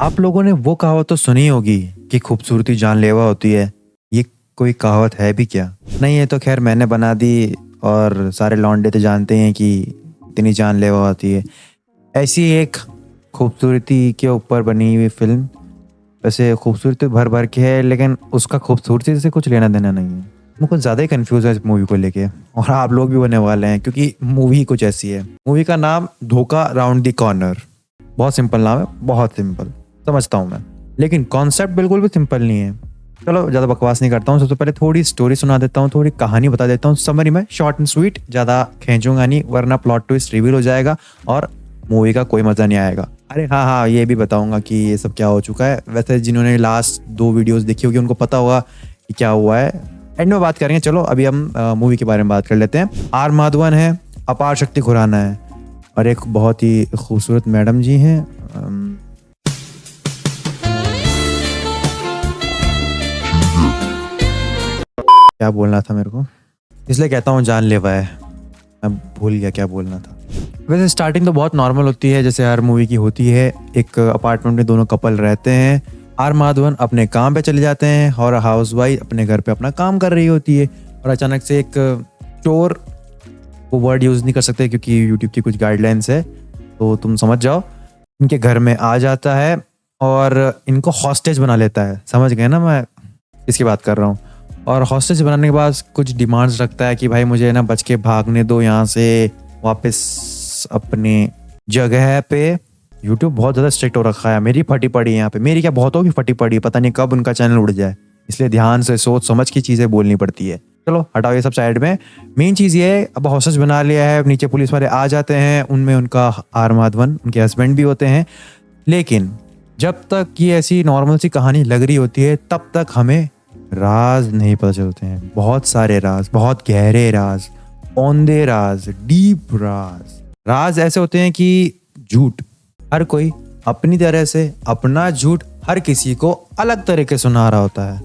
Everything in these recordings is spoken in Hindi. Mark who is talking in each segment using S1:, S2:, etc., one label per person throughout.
S1: आप लोगों ने वो कहावत तो सुनी होगी कि खूबसूरती जानलेवा होती है। ये कोई कहावत है भी क्या? नहीं, ये तो खैर मैंने बना दी और सारे लौंडे तो जानते हैं कि इतनी जानलेवा होती है। ऐसी एक खूबसूरती के ऊपर बनी हुई फ़िल्म, वैसे खूबसूरती भर भर के है लेकिन उसका खूबसूरती से कुछ लेना देना नहीं है। मैं कुछ ज़्यादा ही कन्फ्यूज़ है इस मूवी को लेके और आप लोग भी होने वाले हैं क्योंकि मूवी कुछ ऐसी है। मूवी का नाम धोखा राउंड द कॉर्नर। बहुत सिंपल नाम है, बहुत सिंपल समझता हूँ मैं, लेकिन कॉन्सेप्ट बिल्कुल भी सिंपल नहीं है। चलो ज़्यादा बकवास नहीं करता हूँ, सबसे पहले थोड़ी स्टोरी सुना देता हूँ, थोड़ी कहानी बता देता हूँ समरी में, शॉर्ट एंड स्वीट, ज़्यादा खींचूंगा नहीं वरना प्लॉट ट्विस्ट रिवील हो जाएगा और मूवी का कोई मज़ा नहीं आएगा। अरे हाँ हाँ, ये भी बताऊंगा कि ये सब क्या हो चुका है। वैसे जिन्होंने लास्ट 2 वीडियोस देखी होगी उनको पता होगा कि क्या हुआ है, एंड में बात करेंगे। चलो अभी हम मूवी के बारे में बात कर लेते हैं। आर माधवन है, अपार शक्ति खुराना है और एक बहुत ही खूबसूरत मैडम जी हैं। क्या बोलना था मेरे को, इसलिए कहता हूँ जानलेवा है, मैं भूल गया क्या बोलना था। वैसे स्टार्टिंग तो बहुत नॉर्मल होती है जैसे हर मूवी की होती है। एक अपार्टमेंट में दोनों कपल रहते हैं। आर माधवन अपने काम पे चले जाते हैं और हाउस वाइफ अपने घर पे अपना काम कर रही होती है और अचानक से एक चोर, वो वर्ड यूज़ नहीं कर सकते क्योंकि यूट्यूब की कुछ गाइडलाइंस है, तो तुम समझ जाओ, इनके घर में आ जाता है और इनको हॉस्टेज बना लेता है। समझ गए ना मैं किसकी बात कर रहा हूँ? और हॉस्टेज बनाने के बाद कुछ डिमांड्स रखता है कि भाई मुझे ना बच के भागने दो यहाँ से वापस अपने जगह पे। यूट्यूब बहुत ज़्यादा स्ट्रिक्ट हो रखा है, मेरी फटी पड़ी है यहाँ पे, मेरी क्या बहुतों की फटी पड़ी है, पता नहीं कब उनका चैनल उड़ जाए, इसलिए ध्यान से सोच समझ की चीज़ें बोलनी पड़ती है। चलो हटाओ ये सब साइड में, मेन चीज़ ये है अब हॉस्टेज बना लिया है, नीचे पुलिस वाले आ जाते हैं, उनमें उनका आर माधवन उनके हस्बैंड भी होते हैं। लेकिन जब तक ये ऐसी नॉर्मल सी कहानी लग रही होती है तब तक हमें राज नहीं पता चलते हैं। बहुत सारे राज, बहुत गहरे राज, औंधे राज, डीप राज ऐसे होते हैं कि झूठ हर कोई अपनी तरह से अपना झूठ हर किसी को अलग तरीके से सुना रहा होता है।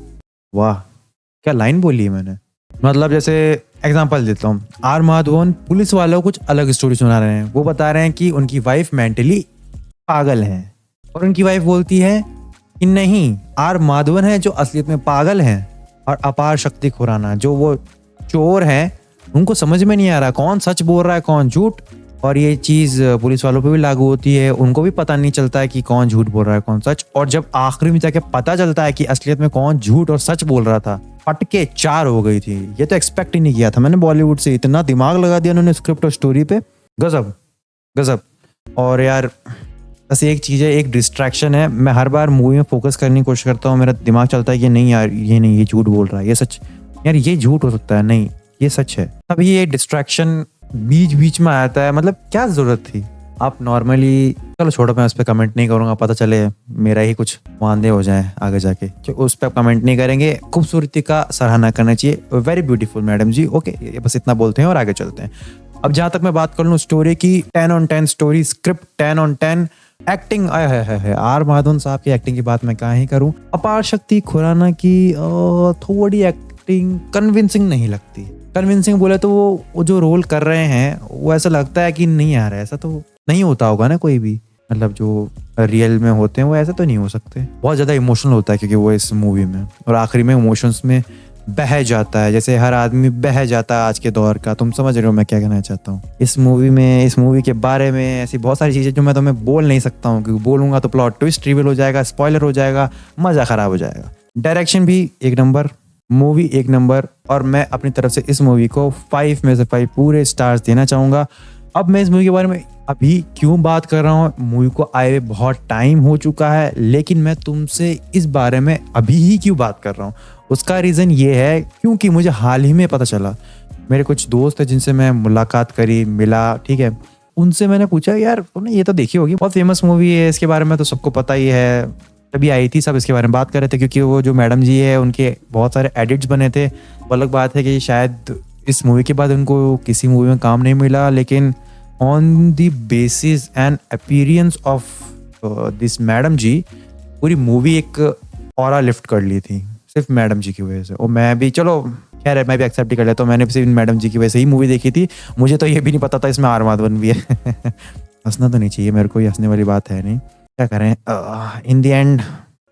S1: वाह क्या लाइन बोली है मैंने। मतलब जैसे एग्जांपल देता हूँ, आर माधवन पुलिस वालों को कुछ अलग स्टोरी सुना रहे हैं। वो बता रहे हैं कि उनकी वाइफ मेंटली पागल है और उनकी वाइफ बोलती है कि नहीं, आर माधवन है जो असलियत में पागल हैं और अपार शक्ति खुराना जो वो चोर हैं, उनको समझ में नहीं आ रहा कौन सच बोल रहा है कौन झूठ। और ये चीज़ पुलिस वालों पे भी लागू होती है, उनको भी पता नहीं चलता है कि कौन झूठ बोल रहा है कौन सच। और जब आखिरी में जाके पता चलता है कि असलियत में कौन झूठ और सच बोल रहा था, फटके 4 हो गई थी। ये तो एक्सपेक्ट ही नहीं किया था मैंने बॉलीवुड से, इतना दिमाग लगा दिया उन्होंने स्क्रिप्ट और स्टोरी पे, गजब गजब। और यार बस एक चीज़ है, एक डिस्ट्रैक्शन है, मैं हर बार मूवी में फोकस करने की कोशिश करता हूँ, मेरा दिमाग चलता है कि नहीं यार ये नहीं, ये झूठ बोल रहा है, ये सच, यार ये झूठ हो सकता है, नहीं ये सच है। अब ये डिस्ट्रैक्शन बीच बीच में आता है, मतलब क्या ज़रूरत थी? आप नॉर्मली, चलो छोड़ो मैं उस पर कमेंट नहीं करूँगा, पता चले मेरा ही कुछ वांदे हो जाए आगे जाके, कि उस पर कमेंट नहीं करेंगे। खूबसूरती का सराहना करना चाहिए, वेरी ब्यूटीफुल मैडम जी, ओके ये बस इतना बोलते हैं और आगे चलते हैं। अब जहाँ तक मैं बात कर लूँ स्टोरी की, 10 on 10 story, script 10 on 10, acting आय है आर माधवन साहब की एक्टिंग की बात मैं कहाँ ही करूँ। अपार शक्ति खुराना की थोड़ी एक्टिंग कन्विंसिंग नहीं लगती। कन्विंसिंग बोले तो वो जो रोल कर रहे हैं वो ऐसा लगता है कि नहीं यार ऐसा तो नहीं होता होगा ना कोई भी, मतलब जो रियल में होते हैं वो ऐसे तो नहीं हो सकते। बहुत ज़्यादा इमोशनल होता है क्योंकि वो इस मूवी में, और आखिरी में इमोशंस में बह जाता है, जैसे हर आदमी बह जाता है आज के दौर का। तुम समझ रहे हो मैं क्या कहना चाहता हूँ। इस मूवी के बारे में ऐसी बहुत सारी चीज़ें जो मैं तुम्हें बोल नहीं सकता हूँ, क्योंकि बोलूँगा तो प्लॉट ट्विस्ट रिवील हो जाएगा, स्पॉइलर हो जाएगा, मज़ा ख़राब हो जाएगा। डायरेक्शन भी 1 नंबर, मूवी 1 नंबर, और मैं अपनी तरफ से इस मूवी को 5 में से 5 पूरे स्टार्स देना चाहूँगा। अब मैं इस मूवी के बारे में अभी क्यों बात कर रहा हूँ, मूवी को आए हुए बहुत टाइम हो चुका है, लेकिन मैं तुमसे इस बारे में अभी ही क्यों बात कर रहा हूँ, उसका रीज़न ये है क्योंकि मुझे हाल ही में पता चला। मेरे कुछ दोस्त हैं जिनसे मैं मुलाकात करी, मिला, ठीक है, उनसे मैंने पूछा यार तुमने ये तो देखी होगी, बहुत फेमस मूवी है, इसके बारे में तो सबको पता ही है, तभी आई थी, सब इसके बारे में बात कर रहे थे, क्योंकि वो जो मैडम जी है उनके बहुत सारे एडिट्स बने थे। वो अलग बात है कि शायद इस मूवी के बाद उनको किसी मूवी में काम नहीं मिला, लेकिन on the basis and appearance of this madam ji पूरी मूवी एक ऑरा लिफ्ट कर ली थी सिर्फ मैडम जी की वजह से। और मैं भी, चलो खैर मैं भी एक्सेप्ट ही कर लेता हूँ, मैंने भी सिर्फ मैडम जी की वजह से ही मूवी देखी थी, मुझे तो ये भी नहीं पता था इसमें आर माधवन भी है। हंसना तो नहीं चाहिए मेरे को, ये हंसने वाली बात है नहीं। क्या करें, इन द एंड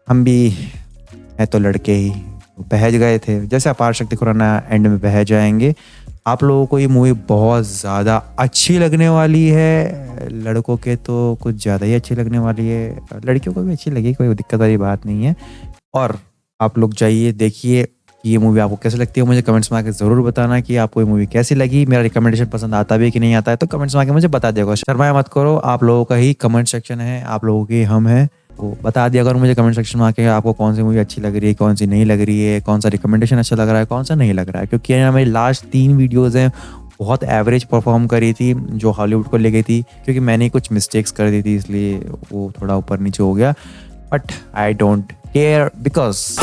S1: हम भी हैं तो लड़के ही बहज गए थे, जैसे अपार शक्ति खुराना एंड में बह जाएंगे। आप लोगों को ये मूवी बहुत ज़्यादा अच्छी लगने वाली है, लड़कों के तो कुछ ज़्यादा ही अच्छी लगने वाली है, लड़कियों को भी अच्छी लगी, कोई दिक्कत वाली बात नहीं है। और आप लोग जाइए देखिए कि ये मूवी आपको कैसी लगती है। मुझे कमेंट्स में आके ज़रूर बताना कि आपको ये मूवी कैसी लगी। मेरा रिकमेंडेशन पसंद आता भी है कि नहीं आता है, तो कमेंट्स में आके मुझे बता दिया। शर्माया मत करो, आप लोगों का ही कमेंट सेक्शन है, आप लोगों के हम हैं, तो बता दिया अगर मुझे कमेंट सेक्शन में आके आपको कौन सी मूवी अच्छी लग रही है, कौन सी नहीं लग रही है, कौन सा रिकमेंडेशन अच्छा लग रहा है, कौन सा नहीं लग रहा है। क्योंकि ना मेरी लास्ट 3 वीडियोज़ हैं बहुत एवरेज परफॉर्म करी थी, जो हॉलीवुड को ले गई थी, क्योंकि मैंने कुछ मिस्टेक्स कर दी थी, इसलिए वो थोड़ा ऊपर नीचे हो गया। But I don't care because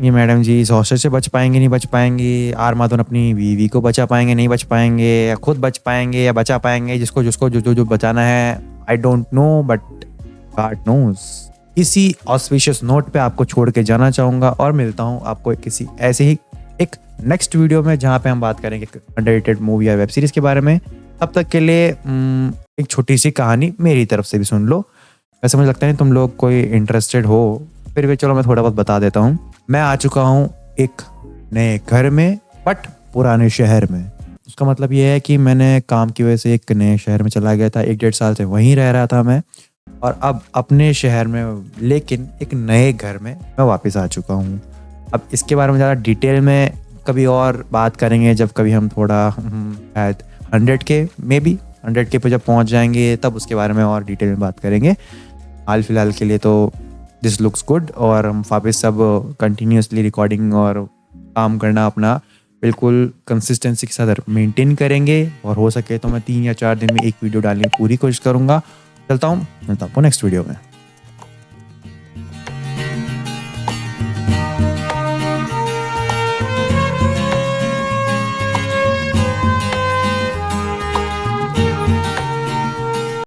S1: ये मैडम जी इस हॉस्टल से बच पाएंगे नहीं बच पाएंगे, आर माधवन अपनी बीवी को बचा पाएंगे नहीं बच पाएंगे, या खुद बच पाएंगे या बचा पाएंगे, जिसको जिसको जो जो जो बचाना है, I don't know but God knows. इसी ऑस्पिशियस नोट पे आपको छोड़ के जाना चाहूंगा और मिलता हूँ आपको किसी ऐसे ही एक नेक्स्ट वीडियो में, जहाँ पे हम बात करेंगे अंडररेटेड मूवी या वेब सीरीज के बारे में। तब तक के लिए एक छोटी सी कहानी मेरी तरफ से भी सुन लो। वैसे मुझे लगता नहीं तुम लोग कोई इंटरेस्टेड हो, फिर भी चलो मैं थोड़ा बहुत बता देता हूँ। मैं आ चुका हूँ एक नए घर में बट पुराने शहर में। उसका मतलब ये है कि मैंने काम की वजह से एक नए शहर में चला गया था, 1-1.5 साल से वहीं रह रहा था मैं, और अब अपने शहर में लेकिन एक नए घर में मैं वापस आ चुका हूँ। अब इसके बारे में ज़्यादा डिटेल में कभी और बात करेंगे, जब कभी हम थोड़ा शायद 100K मे बी 100K पे जब पहुँच जाएंगे तब उसके बारे में और डिटेल में बात करेंगे। हाल फिलहाल के लिए तो दिस लुक्स गुड, और हम वापस सब कंटिन्यूसली रिकॉर्डिंग और काम करना अपना बिल्कुल कंसिस्टेंसी के साथ मेंटेन करेंगे, और हो सके तो मैं 3 या 4 दिन में एक वीडियो डालने की पूरी कोशिश करूँगा। चलता हूँ, मिलता हूँ नेक्स्ट वीडियो में।